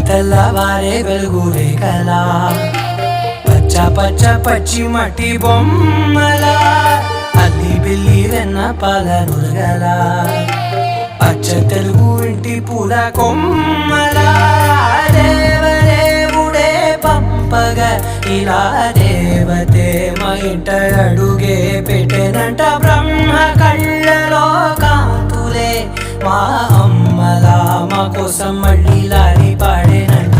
తెల్లవారే వెలుగు రేఖలా పచ్చ పచ్చ పచ్చి మట్టి బొమ్మలా అల్లి బిల్లి వెన్న పాల నురగలా పచ్చ తెలుగు ఇంటి పూల కొమ్మలా దేవదేవుడే పంపగ ఇలా దేవతే మా ఇంట అడుగే పెట్టెనంట బ్రహ్మ కళ్ళలో కాంతులే మా అమ్మలా మా కోసం మళ్ళీ లాలి పాడేనంట.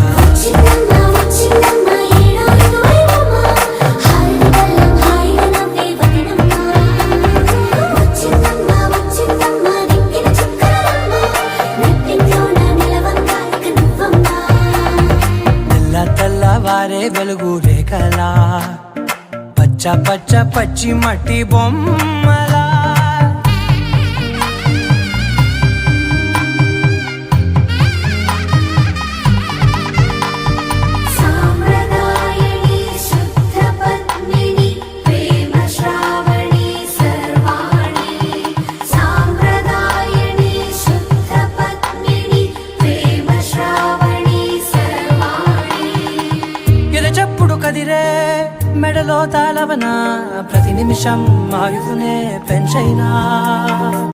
తెల్లవారే వెలుగు రేఖలా పచ్చ పచ్చ పచ్చి మట్టి బొమ్మలా చప్పుడు కదిరే మెడలో తాళవన ప్రతి నిమిషం ఆయుధునే పెంచైనా